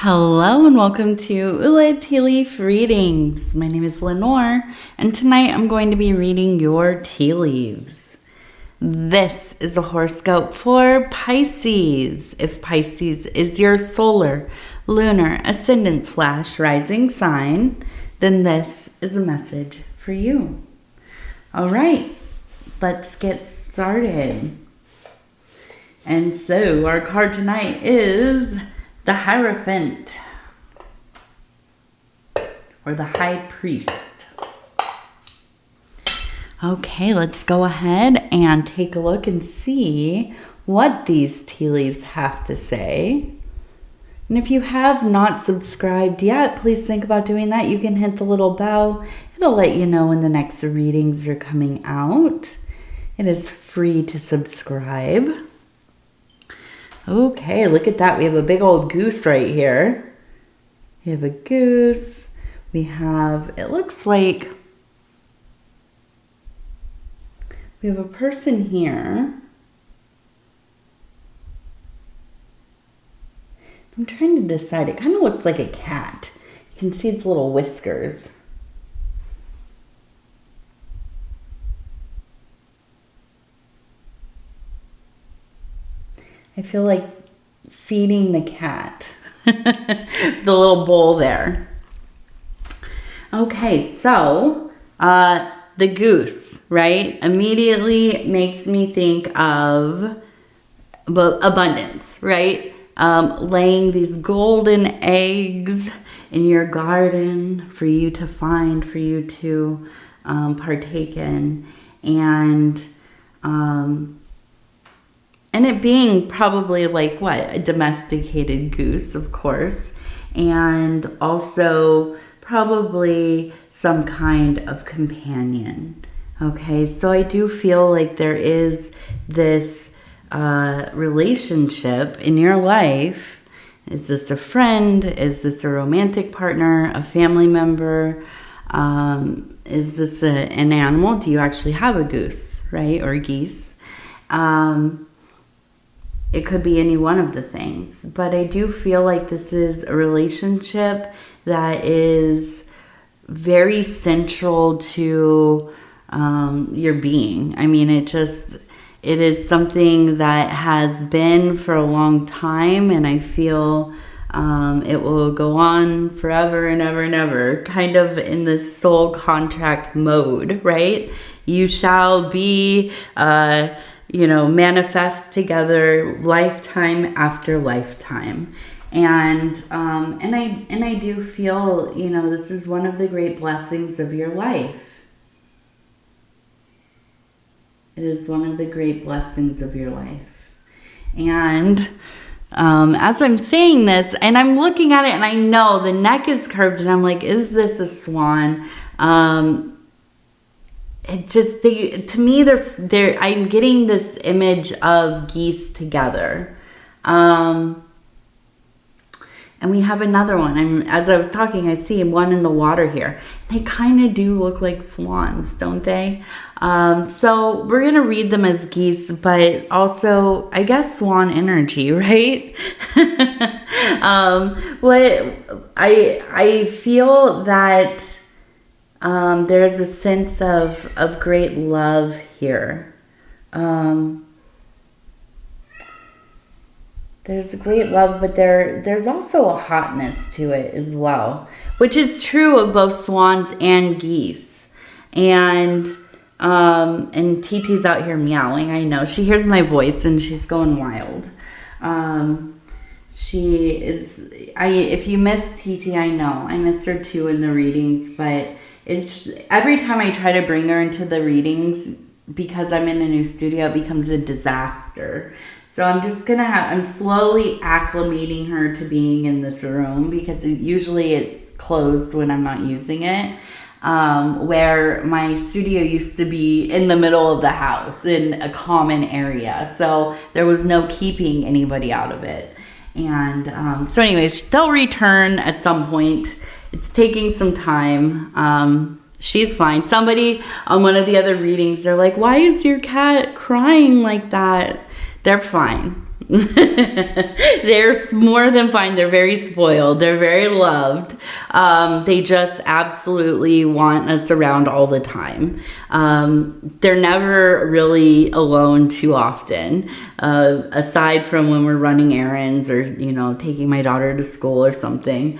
Hello and welcome to Ula Tea Leaf Readings. My name is Lenor and tonight I'm going to be reading your tea leaves. This is a horoscope for Pisces. If Pisces is your solar, lunar, ascendant / rising sign, then this is a message for you. All right, let's get started. And so our card tonight is the Hierophant, or the High Priest. Okay, let's go ahead and take a look and see what these tea leaves have to say. And if you have not subscribed yet, please think about doing that. You can hit the little bell. It'll let you know when the next readings are coming out. It is free to subscribe. Okay, look at that. We have a big old goose right here. We have a goose. We have, it looks like we have a person here. I'm trying to decide. It kind of looks like a cat. You can see its little whiskers. I feel like feeding the cat. The little bowl there. Okay, so the goose, right? Immediately makes me think of abundance, right? Laying these golden eggs in your garden for you to find, for you to partake in. And it being probably like what? A domesticated goose, of course. And also probably some kind of companion. Okay, so I do feel like there is this relationship in your life. Is this a friend? Is this a romantic partner? A family member? Is this an animal? Do you actually have a goose, right? Or geese? It could be any one of the things, but I do feel like this is a relationship that is very central to your being. I mean, it is something that has been for a long time, and I feel it will go on forever and ever and ever, kind of in this soul contract mode, right? You shall be manifest together lifetime after lifetime. And I do feel, this is one of the great blessings of your life. It is one of the great blessings of your life. And as I'm saying this, and I'm looking at it, and I know the neck is curved, and I'm like, is this a swan? It just, to me, I'm getting this image of geese together. And we have another one. As I was talking, I see one in the water here. They kind of do look like swans, don't they? So we're going to read them as geese, but also, I guess, swan energy, right? I feel that there's a sense of great love here. There's a great love, but there's also a hotness to it as well, which is true of both swans and geese. And TT's out here meowing. I know she hears my voice and she's going wild. She is. If you miss TT, I know I missed her too in the readings, but it's every time I try to bring her into the readings, because I'm in a new studio, it becomes a disaster. So I'm just I'm slowly acclimating her to being in this room, because usually it's closed when I'm not using it. Where my studio used to be in the middle of the house in a common area. So there was no keeping anybody out of it. And so anyways, they'll return at some point. It's taking some time. She's fine. Somebody on one of the other readings, they're like, why is your cat crying like that? They're fine. They're more than fine. They're very spoiled. They're very loved. They just absolutely want us around all the time. They're never really alone too often, aside from when we're running errands or, you know, taking my daughter to school or something.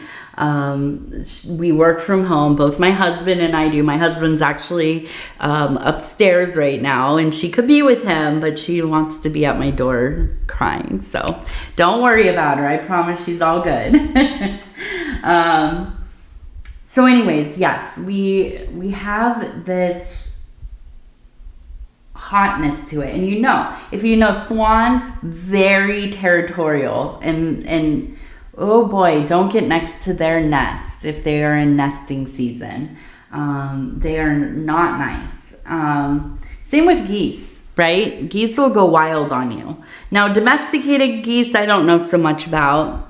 We work from home. Both my husband and I do. My husband's actually upstairs right now, and she could be with him, but she wants to be at my door crying. So don't worry about her. I promise she's all good. So anyways, yes, we have this hotness to it. And you know, if you know swans, very territorial, and oh boy, don't get next to their nests if they are in nesting season. They are not nice. Same with geese, right? Geese will go wild on you. Now, domesticated geese, I don't know so much about.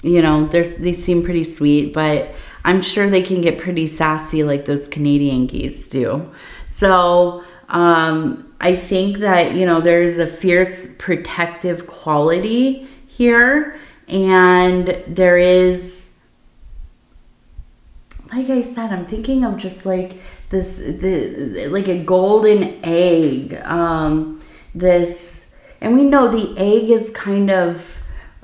You know, they seem pretty sweet, but I'm sure they can get pretty sassy like those Canadian geese do. So, I think that, you know, there's a fierce protective quality here. And there is, like I said, I'm thinking of just like this, like a golden egg. And we know the egg is kind of,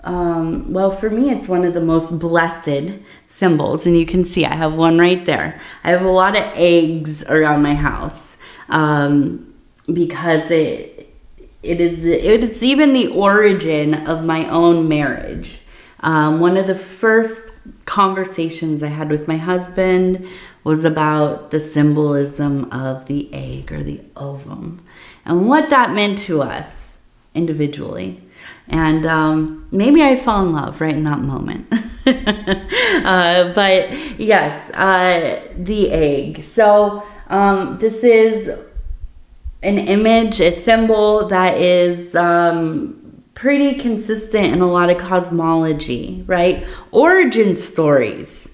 well, for me, it's one of the most blessed symbols. And you can see I have one right there. I have a lot of eggs around my house, because it is even the origin of my own marriage. One of the first conversations I had with my husband was about the symbolism of the egg or the ovum and what that meant to us individually. And maybe I fell in love right in that moment. But yes, the egg. So this is an image, a symbol that is pretty consistent in a lot of cosmology, right? Origin stories,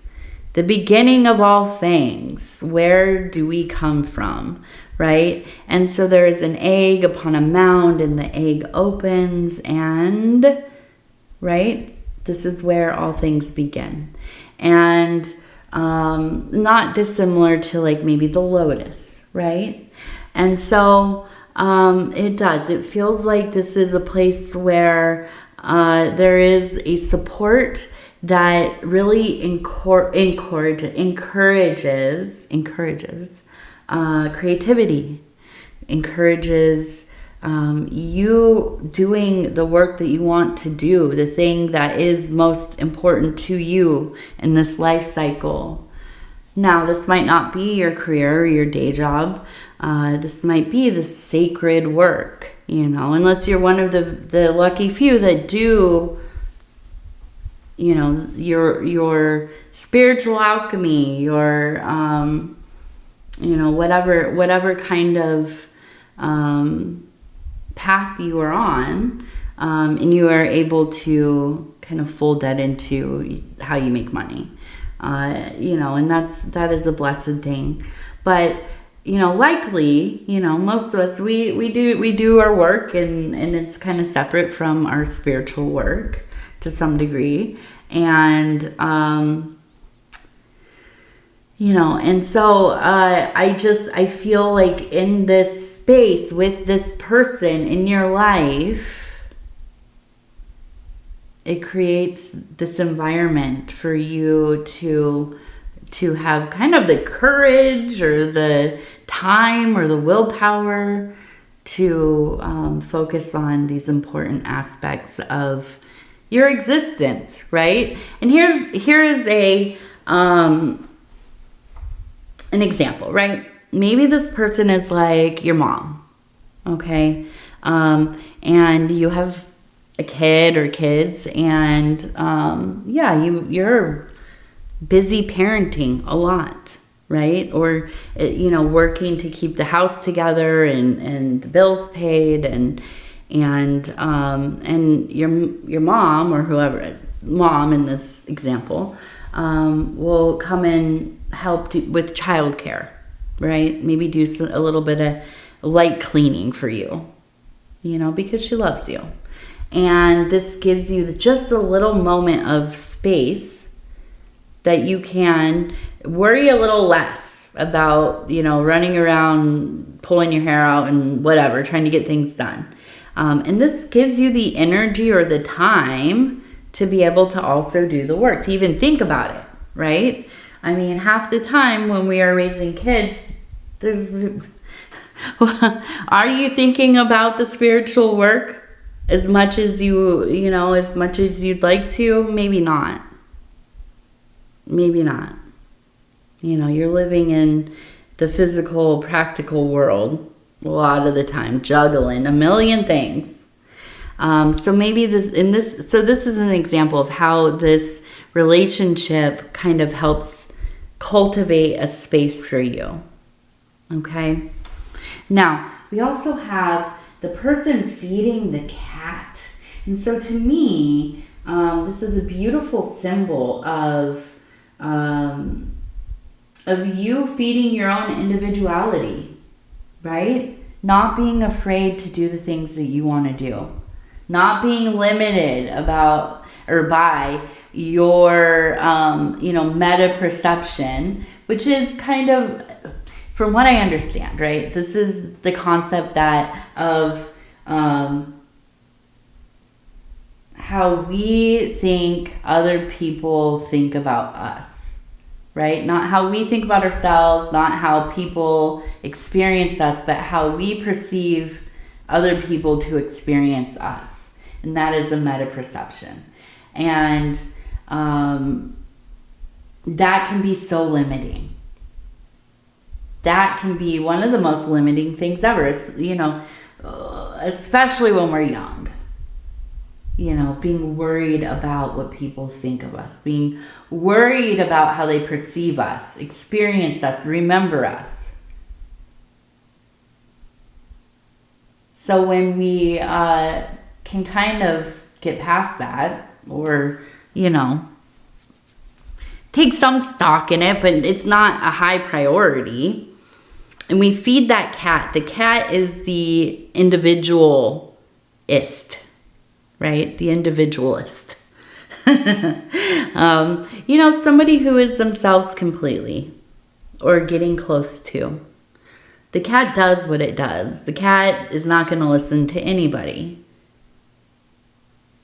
the beginning of all things. Where do we come from, right? And so there is an egg upon a mound, and the egg opens, and, right, this is where all things begin. And not dissimilar to like maybe the lotus, right? And so it feels like this is a place where there is a support that really encourages creativity, encourages you doing the work that you want to do, the thing that is most important to you in this life cycle. Now, this might not be your career or your day job. This might be the sacred work, you know, unless you're one of the lucky few that do, you know, your spiritual alchemy, your, you know, whatever kind of path you are on, and you are able to kind of fold that into how you make money. You know, and that is a blessed thing. But, you know, likely, you know, most of us, we do our work, and it's kind of separate from our spiritual work to some degree. And, you know, and so, I feel like in this space with this person in your life, it creates this environment for you to have kind of the courage or the time or the willpower to focus on these important aspects of your existence, right? And here is an example, right? Maybe this person is like your mom, okay? And you have a kid or kids, and yeah, you're busy parenting a lot, right? Or, you know, working to keep the house together and the bills paid, and your mom or whoever, mom in this example, will come and help with childcare, right? Maybe do a little bit of light cleaning for you, you know, because she loves you. And this gives you just a little moment of space that you can worry a little less about, you know, running around, pulling your hair out and whatever, trying to get things done. And this gives you the energy or the time to be able to also do the work, to even think about it, right? I mean, half the time when we are raising kids, are you thinking about the spiritual work as much as as much as you'd like to? Maybe not. Maybe not. You know, you're living in the physical, practical world a lot of the time, juggling a million things. So maybe this is an example of how this relationship kind of helps cultivate a space for you. Okay? Now, we also have the person feeding the cat. And so to me, this is a beautiful symbol of you feeding your own individuality, right? Not being afraid to do the things that you want to do. Not being limited about or by your, meta perception, which is kind of, from what I understand, right? This is the concept of how we think other people think about us, right? Not how we think about ourselves, not how people experience us, but how we perceive other people to experience us. And that is a meta perception. And that can be so limiting. That can be one of the most limiting things ever, especially when we're young. You know, being worried about what people think of us, being worried about how they perceive us, experience us, remember us. So when we can kind of get past that, or, take some stock in it, but it's not a high priority, and we feed that cat. The cat is the individualist, right? The individualist. Somebody who is themselves completely, or getting close to. The cat does what it does. The cat is not going to listen to anybody.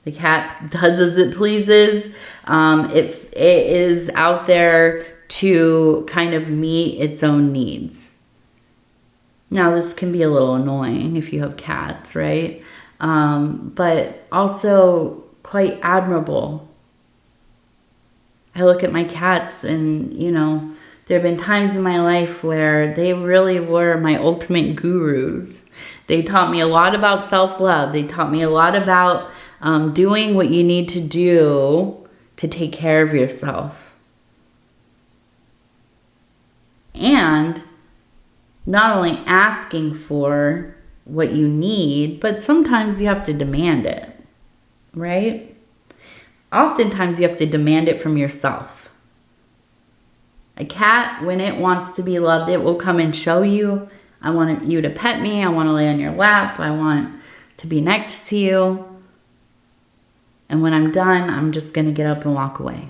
The cat does as it pleases. It is out there to kind of meet its own needs. Now, this can be a little annoying if you have cats, right? But also quite admirable. I look at my cats and, there have been times in my life where they really were my ultimate gurus. They taught me a lot about self-love. They taught me a lot about doing what you need to do to take care of yourself. And not only asking for what you need, but sometimes you have to demand it, right? Oftentimes you have to demand it from yourself. A cat, when it wants to be loved, it will come and show you, I want you to pet me, I want to lay on your lap, I want to be next to you. And when I'm done, I'm just going to get up and walk away.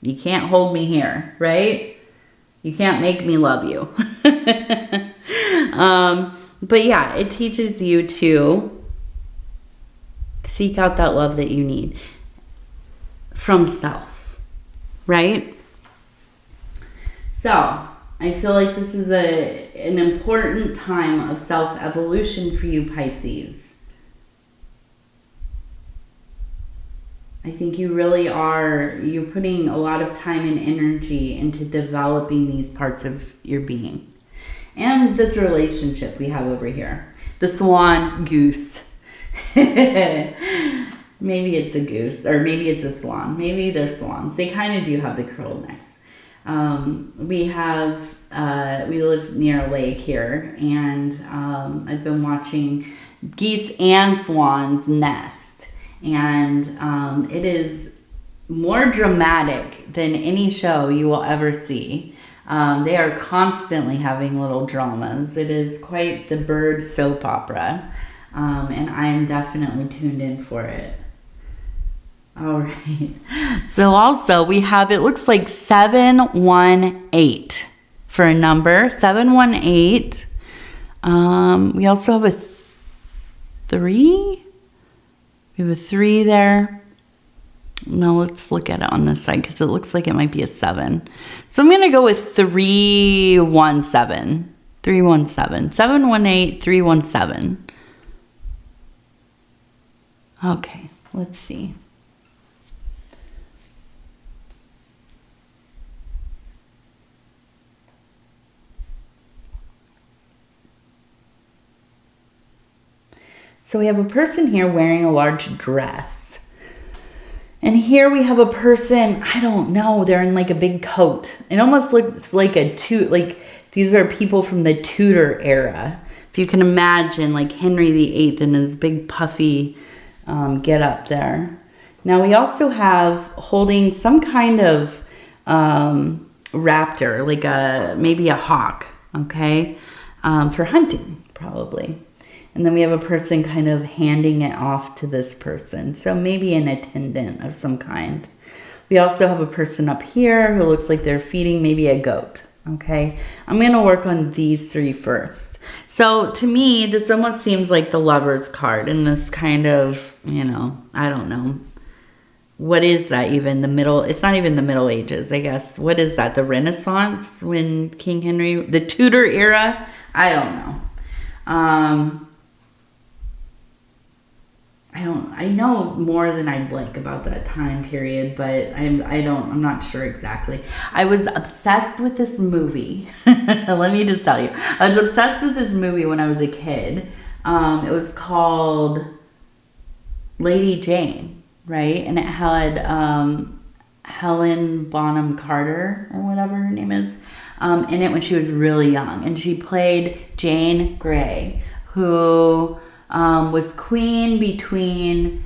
You can't hold me here, right? You can't make me love you. But yeah, it teaches you to seek out that love that you need from self, right? So I feel like this is an important time of self-evolution for you, Pisces. I think you really are, you're putting a lot of time and energy into developing these parts of your being. And this relationship we have over here. The swan goose. Maybe it's a goose, or maybe it's a swan. Maybe they're swans. They kind of do have the curled necks. We live near a lake here, and I've been watching geese and swans nest. And it is more dramatic than any show you will ever see. They are constantly having little dramas. It is quite the bird soap opera. And I'm definitely tuned in for it. All right. So also we have, it looks like 718 for a number, 718. We also have a 3. We have a 3 there. No, let's look at it on this side because it looks like it might be a 7. So I'm going to go with 317. 317. 718, 317. Okay, let's see. So we have a person here wearing a large dress. And here we have a person, I don't know, they're in like a big coat. It almost looks like these are people from the Tudor era. If you can imagine, like Henry VIII in his big puffy get up there. Now we also have holding some kind of raptor, like maybe a hawk, okay, for hunting probably. And then we have a person kind of handing it off to this person. So maybe an attendant of some kind. We also have a person up here who looks like they're feeding maybe a goat. Okay, I'm going to work on these 3 first. So to me, this almost seems like the Lover's card in this kind of, you know, I don't know. What is that even? The middle, it's not even the Middle Ages, I guess. What is that? The Renaissance when King Henry, the Tudor era? I don't know. I know more than I'd like about that time period, but I'm not sure exactly. I was obsessed with this movie. Let me just tell you. I was obsessed with this movie when I was a kid. It was called Lady Jane, right? And it had Helen Bonham Carter or whatever her name is in it when she was really young. And she played Jane Grey, who was queen between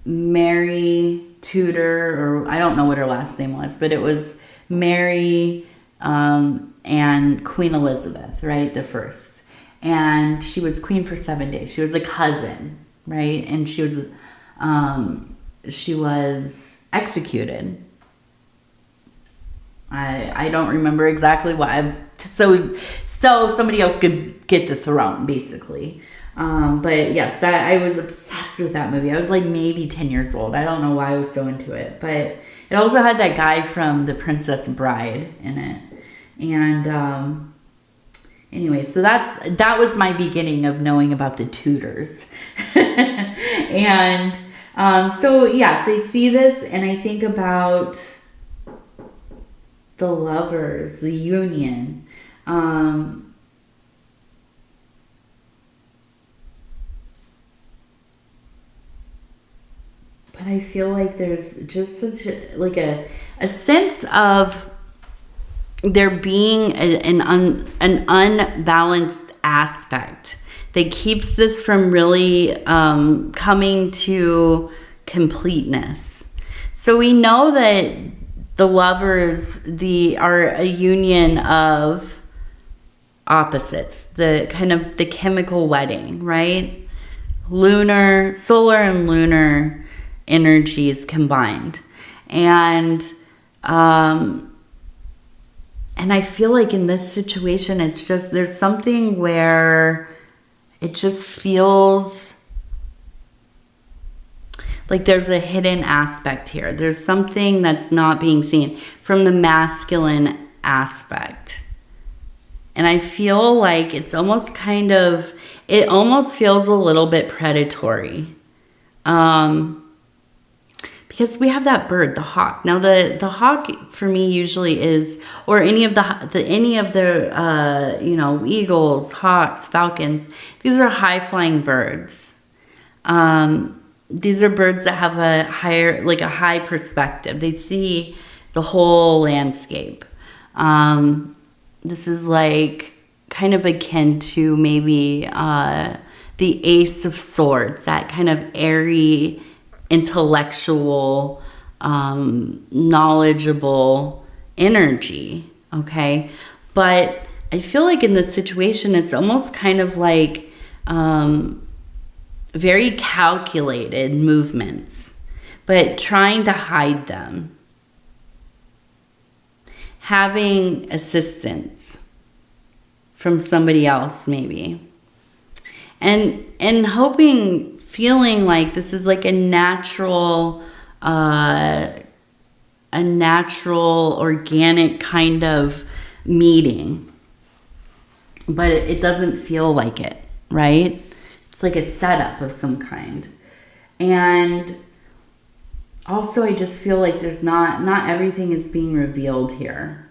Mary Tudor, or I don't know what her last name was, but it was Mary and Queen Elizabeth, right, the first. And she was queen for 7 days. She was a cousin, right, and she was executed. I don't remember exactly why. So somebody else could get the throne, basically. But yes, I was obsessed with that movie. I was like maybe 10 years old. I don't know why I was so into it. But it also had that guy from The Princess Bride in it. And anyway, so that was my beginning of knowing about the Tudors. And so yes, I see this and I think about the lovers, the union. But I feel like there's just such a sense of there being an unbalanced aspect that keeps this from really coming to completeness. So we know that the lovers are a union of opposites, the kind of the chemical wedding, right? Solar and lunar energies combined. And I feel like in this situation, it's just, there's something where it just feels like there's a hidden aspect here. There's something that's not being seen from the masculine aspect. And I feel like it's almost it almost feels a little bit predatory. Because we have that bird, the hawk. Now the hawk for me usually is, or any of the eagles, hawks, falcons. These are high flying birds. These are birds that have a high perspective. They see the whole landscape. This is like kind of akin to maybe the Ace of Swords, that kind of airy, intellectual, knowledgeable energy, okay? But I feel like in this situation, it's almost kind of like very calculated movements, but trying to hide them. Having assistance from somebody else, maybe. And hoping, feeling like this is like a natural, organic kind of meeting. But it doesn't feel like it, right? It's like a setup of some kind. And also I just feel like there's not everything is being revealed here.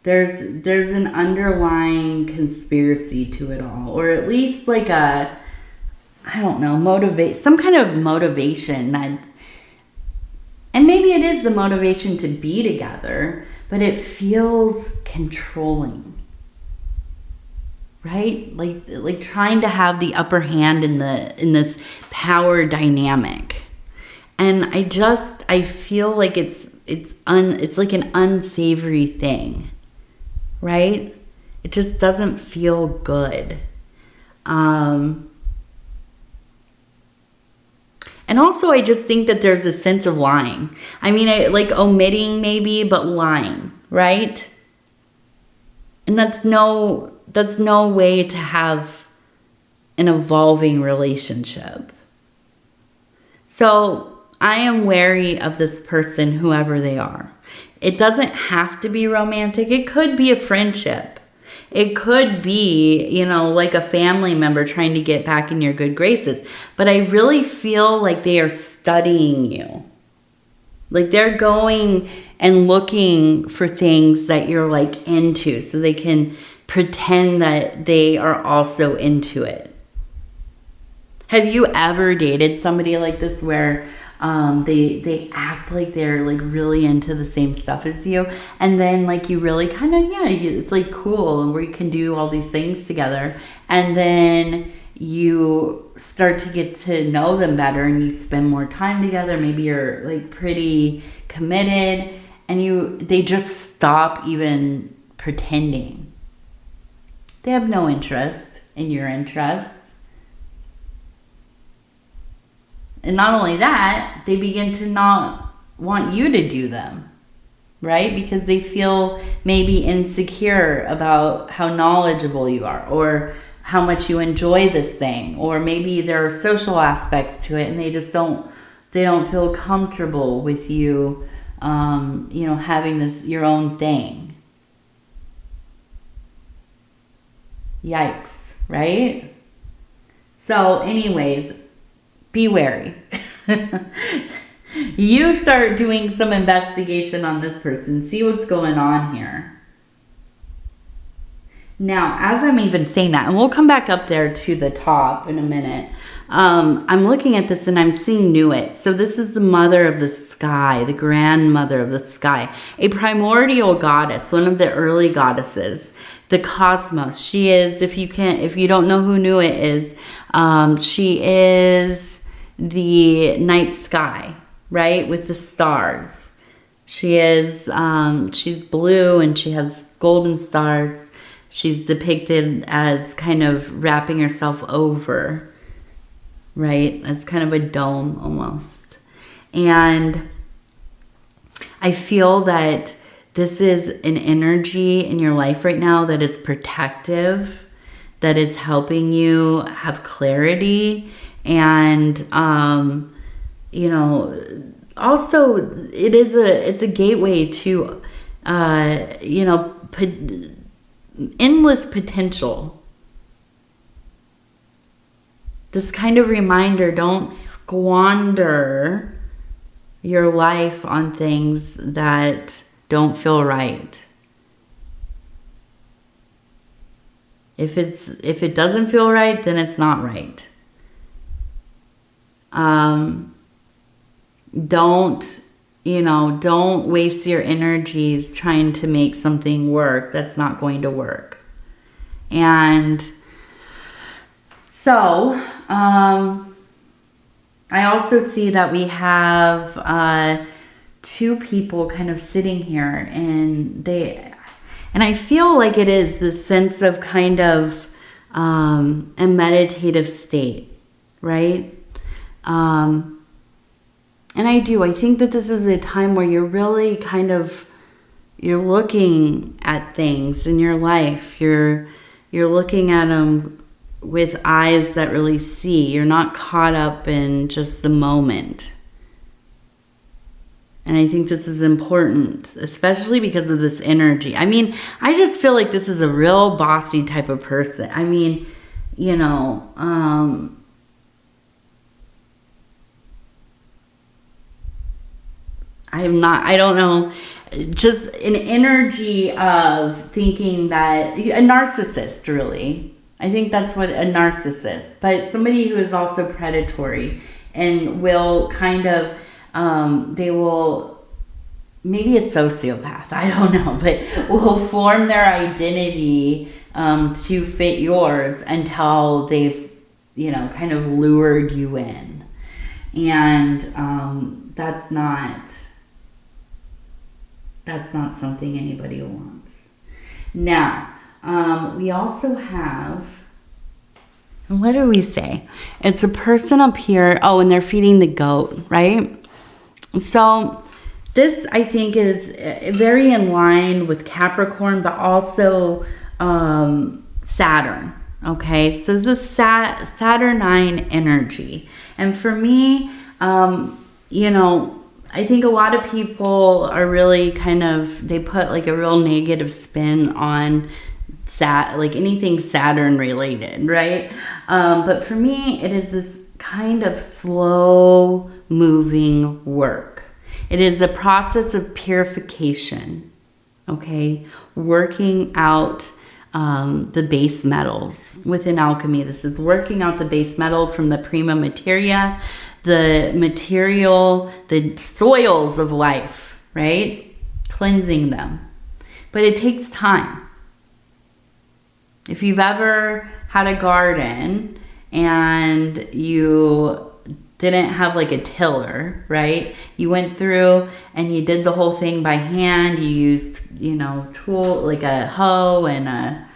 There's an underlying conspiracy to it all, or at least like a, I don't know, some kind of motivation that, and maybe it is the motivation to be together, but it feels controlling. Right? Like trying to have the upper hand in this power dynamic. And I feel like it's like an unsavory thing. Right? It just doesn't feel good. And also I just think that there's a sense of lying. I mean, like omitting maybe, but lying, right? And that's no way to have an evolving relationship. So I am wary of this person, whoever they are. It doesn't have to be romantic. It could be a friendship. It could be, like a family member trying to get back in your good graces. But I really feel like they are studying you. Like they're going and looking for things that you're like into so they can pretend that they are also into it. Have you ever dated somebody like this where they act like they're like really into the same stuff as you, and then like you really kind of, it's like cool and where you can do all these things together, and then you start to get to know them better and you spend more time together, maybe you're like pretty committed, and they just stop even pretending. They have no interest in your interests. And not only that, they begin to not want you to do them, right? Because they feel maybe insecure about how knowledgeable you are, or how much you enjoy this thing, or maybe there are social aspects to it and they don't feel comfortable with you, having your own thing. Yikes, right? So anyways, be wary. You start doing some investigation on this person. See what's going on here. Now, as I'm even saying that, and we'll come back up there to the top in a minute, I'm looking at this and I'm seeing Nuit. So this is the mother of the sky, the grandmother of the sky, a primordial goddess, one of the early goddesses. The cosmos. She is, if you don't know who Nuit is, she is the night sky, right? With the stars. She is, she's blue and she has golden stars. She's depicted as kind of wrapping herself over, right? As kind of a dome almost. And I feel that this is an energy in your life right now that is protective, that is helping you have clarity, and also it's a gateway to endless potential. This kind of reminder, don't squander your life on things that don't feel right. If it doesn't feel right, then it's not right. Don't waste your energies trying to make something work that's not going to work. And so, I also see that we have two people kind of sitting here, and I feel like it is this sense of kind of a meditative state, right? And I think that this is a time where you're really kind of, you're looking at things in your life. You're looking at them with eyes that really see. You're not caught up in just the moment. And I think this is important, especially because of this energy. I mean, I just feel like this is a real bossy type of person. I mean, you know, I don't know, just an energy of thinking that, a narcissist, really. I think that's what a narcissist, but somebody who is also predatory and will kind of, they will, maybe a sociopath, I don't know, but will form their identity to fit yours until they've, you know, kind of lured you in. And that's not something anybody wants. Now, we also have, what do we say? It's a person up here. Oh, and they're feeding the goat, right? So this, I think, is very in line with Capricorn, but also Saturn. Okay, so the Saturnine energy. And for me, you know, I think a lot of people are really kind of, they put like a real negative spin on like anything Saturn related, right? But for me, it is this kind of slow moving work. It is a process of purification, okay? Working out the base metals within alchemy. This is working out the base metals from the prima materia, the material, the soils of life, right? Cleansing them. But it takes time. If you've ever had a garden and you didn't have like a tiller, right? You went through and you did the whole thing by hand. You used, you know, tool, like a hoe and a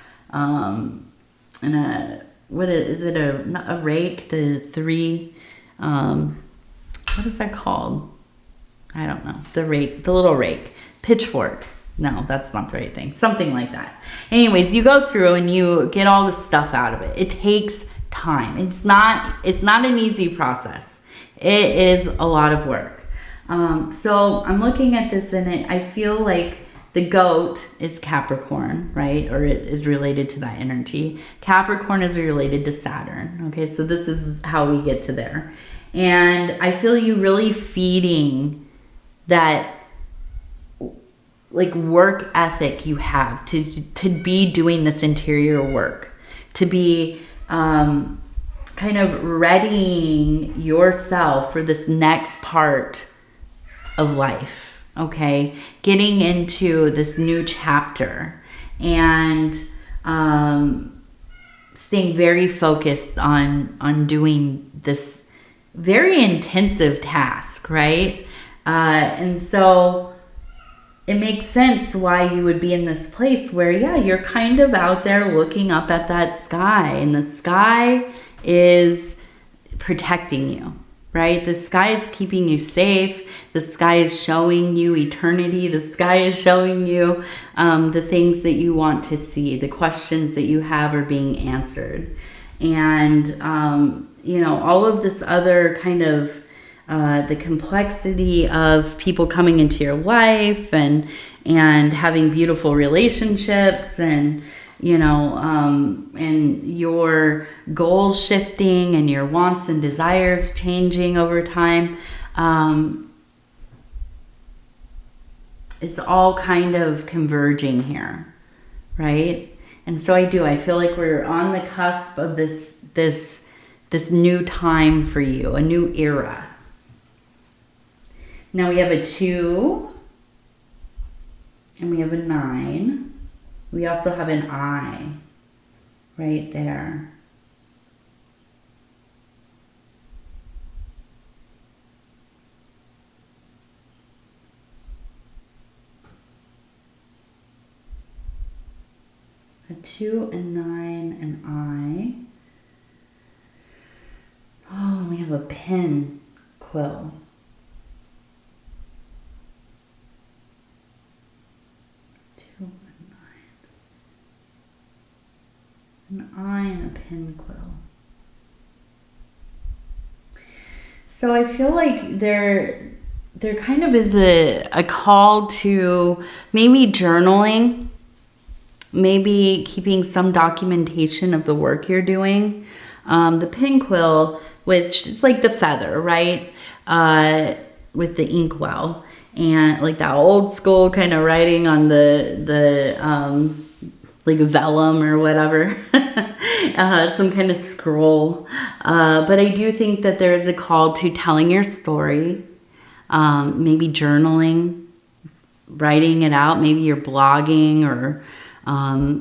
what is it, a rake, the three, what is that called? I don't know. The rake, the little rake, pitchfork. No, that's not the right thing. Something like that. Anyways, you go through and you get all the stuff out of it. It takes time. It's not an easy process. It is a lot of work. So I'm looking at this and I feel like the goat is Capricorn, right? Or it is related to that energy. Capricorn is related to Saturn. Okay, so this is how we get to there. And I feel you really feeding that like work ethic you have to be doing this interior work, to be kind of readying yourself for this next part of life, okay? Getting into this new chapter and staying very focused on doing this very intensive task, right? And so it makes sense why you would be in this place where, yeah, you're kind of out there looking up at that sky, and the sky is protecting you, right? The sky is keeping you safe. The sky is showing you eternity. The sky is showing you the things that you want to see. The questions that you have are being answered. And, you know, all of this other kind of the complexity of people coming into your life and having beautiful relationships and, you know, and your goals shifting and your wants and desires changing over time. It's all kind of converging here, right? And so I feel like we're on the cusp of this new time for you, a new era. Now we have a 2 and we have a 9. We also have an I right there. A 2, a 9, an eye. Oh, we have a pin quill. 2, a 9. An eye and a pin quill. So I feel like there kind of is a call to maybe journaling, maybe keeping some documentation of the work you're doing. The pin quill, which is like the feather, right? With the inkwell, and like that old school kind of writing on the like vellum or whatever, some kind of scroll. But I do think that there is a call to telling your story, maybe journaling, writing it out. Maybe you're blogging or,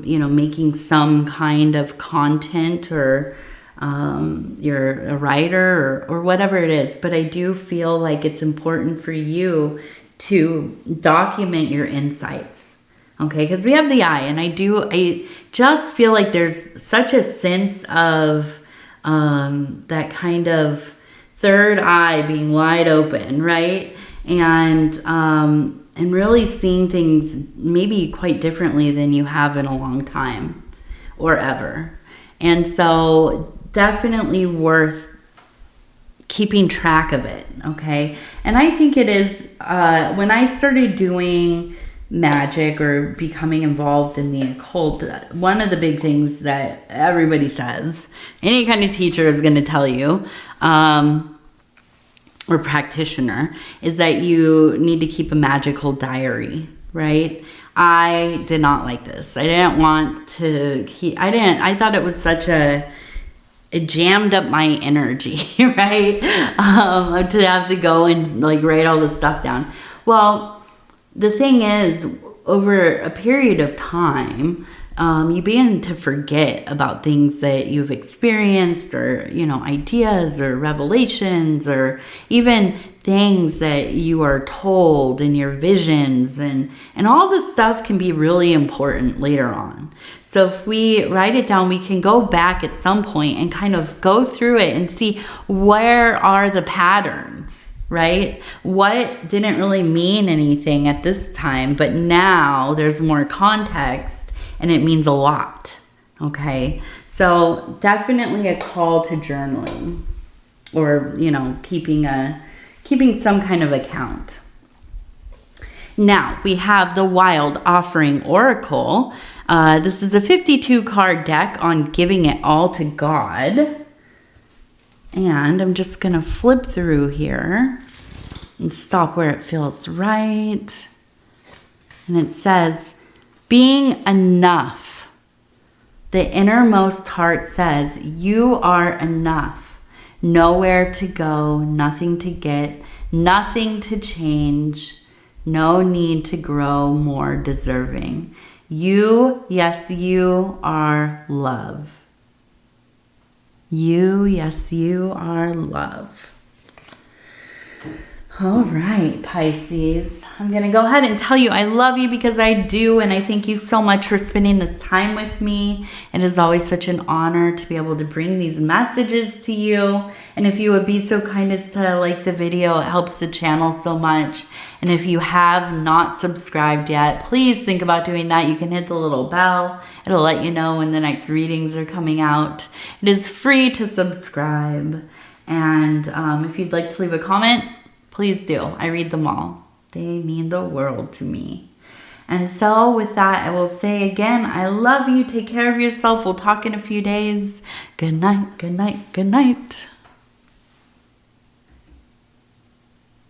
you know, making some kind of content, or you're a writer or whatever it is. But I do feel like it's important for you to document your insights. Okay, because we have the eye, and I just feel like there's such a sense of that kind of third eye being wide open, right? And really seeing things maybe quite differently than you have in a long time or ever. And so definitely worth keeping track of it, okay? And I think it is, when I started doing magic or becoming involved in the occult, one of the big things that everybody says, any kind of teacher is going to tell you, or practitioner, is that you need to keep a magical diary, right? I did not like this. I didn't want to keep, I thought it was such it jammed up my energy, right? To have to go and like write all this stuff down. Well, the thing is, over a period of time, you begin to forget about things that you've experienced, or, you know, ideas or revelations, or even things that you are told in your visions, and all this stuff can be really important later on. So if we write it down, we can go back at some point and kind of go through it and see where are the patterns. Right? What didn't really mean anything at this time, but now there's more context and it means a lot. Okay? So definitely a call to journaling, or, you know, keeping some kind of account. Now we have the Wild Offering Oracle. This is a 52 card deck on giving it all to God. And I'm just going to flip through here and stop where it feels right. And it says, being enough. The innermost heart says, you are enough. Nowhere to go, nothing to get, nothing to change, no need to grow more deserving. You, yes, you are love. You, yes, you are love. All right, Pisces. I'm going to go ahead and tell you I love you, because I do, and I thank you so much for spending this time with me. It is always such an honor to be able to bring these messages to you. And if you would be so kind as to like the video, it helps the channel so much. And if you have not subscribed yet, please think about doing that. You can hit the little bell. It'll let you know when the next readings are coming out. It is free to subscribe. And if you'd like to leave a comment, please do. I read them all. They mean the world to me. And so with that, I will say again, I love you. Take care of yourself. We'll talk in a few days. Good night, good night, good night.